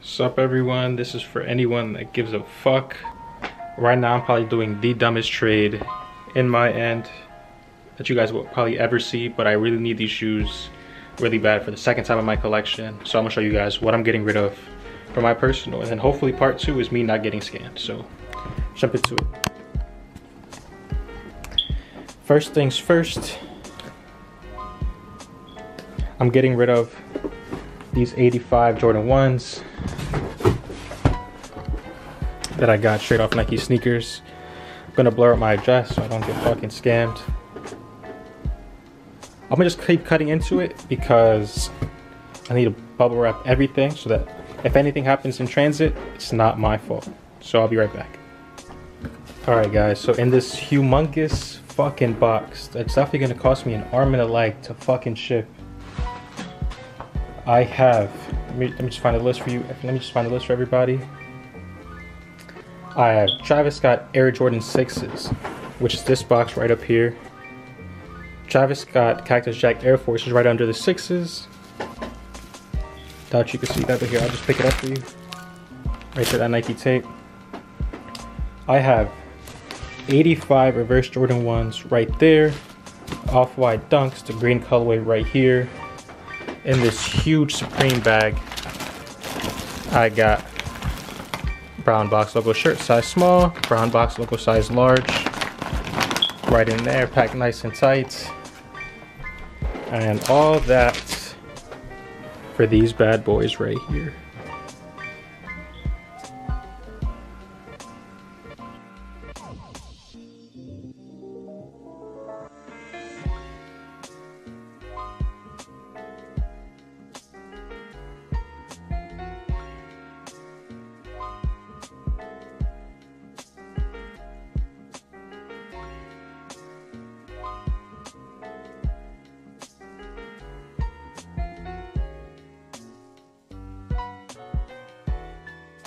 Sup everyone, this is for anyone that gives a fuck. Right now I'm probably doing the dumbest trade in my end that you guys will probably ever see, but I really need these shoes really bad for the second time in my collection. So I'm gonna show you guys what I'm getting rid of for my personal, and then hopefully part 2 is me not getting scammed. So jump into it. First things first, I'm getting rid of these 85 Jordan 1s that I got straight off Nike sneakers. I'm gonna blur up my address so I don't get fucking scammed. I'm gonna just keep cutting into it because I need to bubble wrap everything so that if anything happens in transit, it's not my fault. So I'll be right back. Alright guys, so in this humongous fucking box that's definitely gonna cost me an arm and a leg to fucking ship, I have, let me just find a list for you. Let me just find a list for everybody. I have Travis Scott Air Jordan 6s, which is this box right up here. Travis Scott Cactus Jack Air Force is right under the 6s. Doubt you can see that, but here, I'll just pick it up for you. Right there, that Nike tape. I have 85 Reverse Jordan 1s right there. Off-White Dunks, the green colorway right here. In this huge Supreme bag, I got Brown Box Logo shirt size small, Brown Box Logo size large, right in there, packed nice and tight, and all that for these bad boys right here.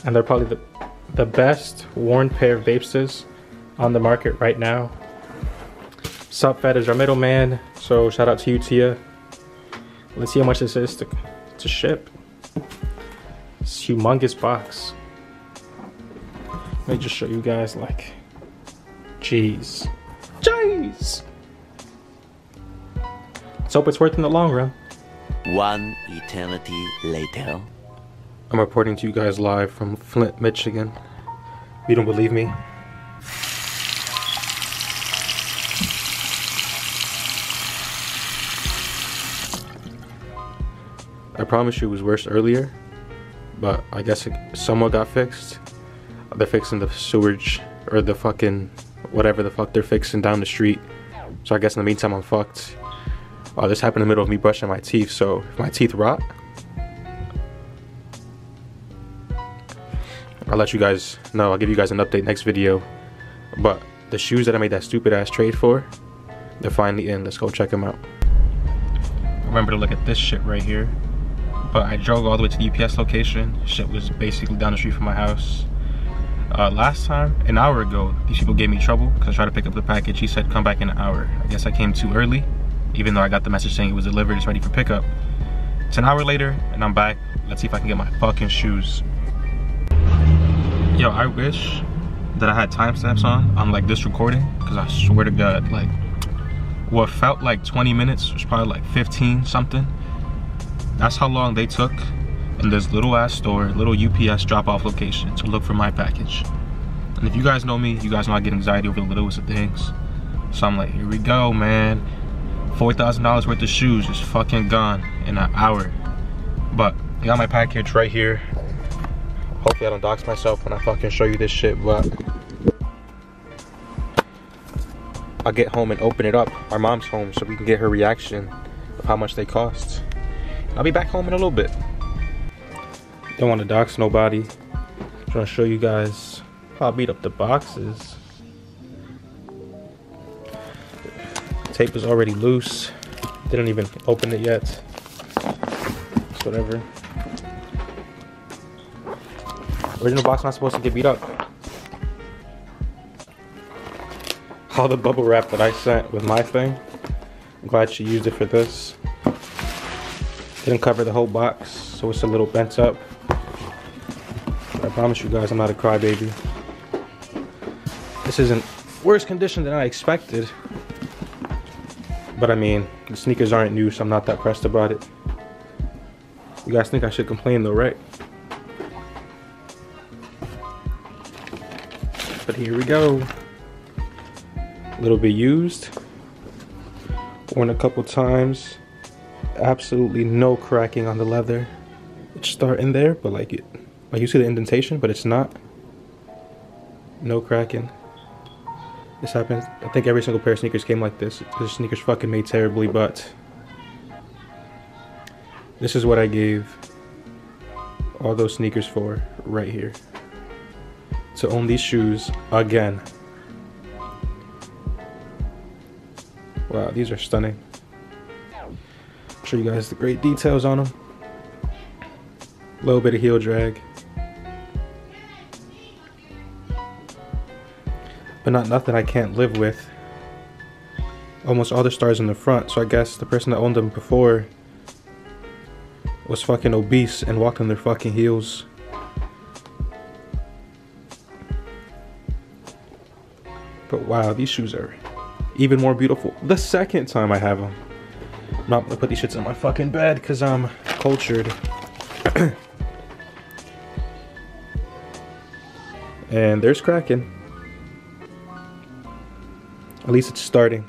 And they're probably the best worn pair of Bapestas on the market right now. Sup Fed is our middleman, so shout out to you, Tia. Let's see how much this is to ship. It's a humongous box. Let me just show you guys, like, jeez. Let's hope it's worth in the long run. One eternity later. I'm reporting to you guys live from Flint, Michigan. If you don't believe me, I promise you it was worse earlier, but I guess it somewhat got fixed. They're fixing the sewage, or the fucking whatever the fuck they're fixing down the street. So I guess in the meantime I'm fucked. This happened in the middle of me brushing my teeth, so if my teeth rot, I'll let you guys know. I'll give you guys an update next video. But the shoes that I made that stupid ass trade for, they're finally in. Let's go check them out. Remember to look at this shit right here. But I drove all the way to the UPS location. Shit was basically down the street from my house. Last time, an hour ago, these people gave me trouble because I tried to pick up the package. He said come back in an hour. I guess I came too early, even though I got the message saying it was delivered, it's ready for pickup. It's an hour later and I'm back. Let's see if I can get my fucking shoes. Yo, I wish that I had timestamps on like this recording, because I swear to God, like what felt like 20 minutes was probably like 15 something. That's how long they took in this little ass store, little UPS drop off location to look for my package. And if you guys know me, you guys know I get anxiety over the littlest of things. So I'm like, here we go, man. $4,000 worth of shoes is fucking gone in an hour. But I got my package right here. Hopefully I don't dox myself when I fucking show you this shit, but I'll get home and open it up. Our mom's home, so we can get her reaction of how much they cost. I'll be back home in a little bit. Don't want to dox nobody. I'm trying to show you guys how I beat up the boxes. The tape is already loose. Didn't even open it yet. It's whatever. Original box not supposed to get beat up. All the bubble wrap that I sent with my thing, I'm glad she used it for this. Didn't cover the whole box, so it's a little bent up. I promise you guys, I'm not a crybaby. This isn't worse condition than I expected. But I mean, the sneakers aren't new, so I'm not that pressed about it. You guys think I should complain though, right? But here we go. A little bit used. Worn a couple times. Absolutely no cracking on the leather. It's starting there, but like you see the indentation, but it's not. No cracking. This happens. I think every single pair of sneakers came like this. The sneakers fucking made terribly, but this is what I gave all those sneakers for right here. To own these shoes again. Wow, these are stunning. I'll show you guys the great details on them. A little bit of heel drag. But not nothing I can't live with. Almost all the stars in the front, so I guess the person that owned them before was fucking obese and walked on their fucking heels. But wow, these shoes are even more beautiful the second time I have them. I'm not gonna put these shits in my fucking bed because I'm cultured. And there's cracking. At least it's starting.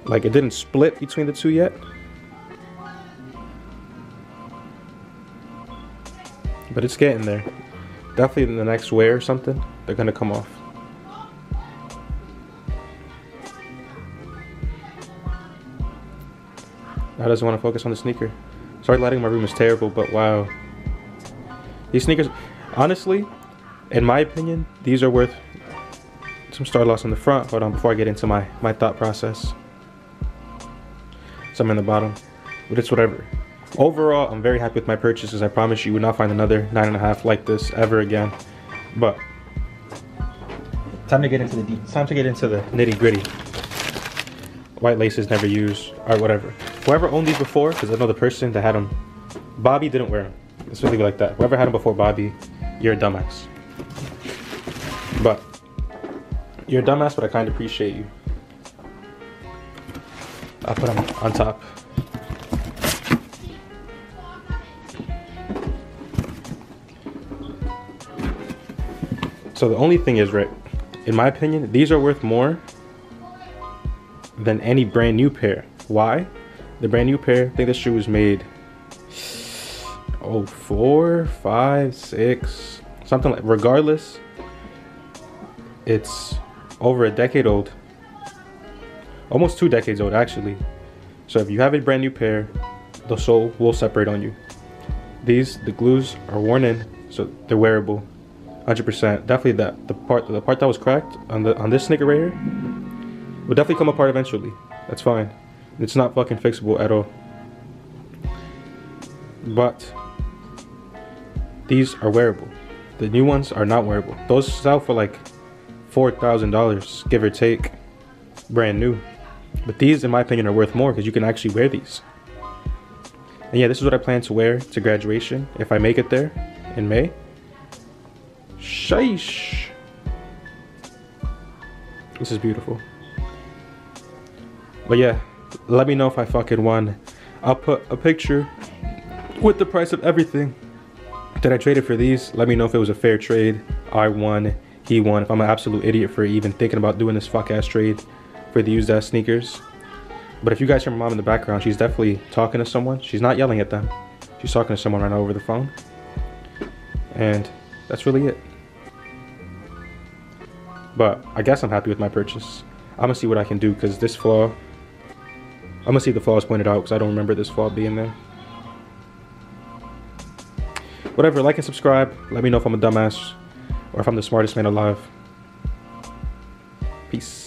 Like, it didn't split between the two yet. But it's getting there. Definitely in the next wear or something, they're gonna come off. Now doesn't want to focus on the sneaker. Sorry, lighting in my room is terrible, but wow. These sneakers, honestly, in my opinion, these are worth some star loss on the front. Hold on, before I get into my thought process. Some in the bottom, but it's whatever. Overall, I'm very happy with my purchases. I promise you would not find another 9.5 like this ever again. But time to get into the nitty gritty. White laces never used, or whatever. Whoever owned these before, because I know the person that had them, Bobby didn't wear them. Let's really be like that. Whoever had them before Bobby, you're a dumbass. But you're a dumbass, but I kind of appreciate you. I'll put them on top. So the only thing is, right, in my opinion, these are worth more than any brand new pair. Why? The brand new pair, I think this shoe was made 04, 5, 6, something like, regardless, it's over a decade old. Almost 2 decades old, actually. So if you have a brand new pair, the sole will separate on you. These, the glues are worn in, so they're wearable. 100%. Definitely the part that was cracked on this sneaker right here will definitely come apart eventually. That's fine. It's not fucking fixable at all. But these are wearable. The new ones are not wearable. Those sell for like $4,000, give or take, brand new. But these, in my opinion, are worth more because you can actually wear these. And yeah, this is what I plan to wear to graduation if I make it there in May. Sheesh. This is beautiful. But yeah, let me know if I fucking won. I'll put a picture with the price of everything that I traded for these. Let me know if it was a fair trade. I won, he won. If I'm an absolute idiot for even thinking about doing this fuck ass trade for the used ass sneakers. But if you guys hear my mom in the background, she's definitely talking to someone. She's not yelling at them. She's talking to someone right now over the phone. And that's really it. But I guess I'm happy with my purchase. I'm gonna see what I can do because this flaw, I'm gonna see if the flaw is pointed out because I don't remember this flaw being there. Whatever, like and subscribe. Let me know if I'm a dumbass or if I'm the smartest man alive. Peace.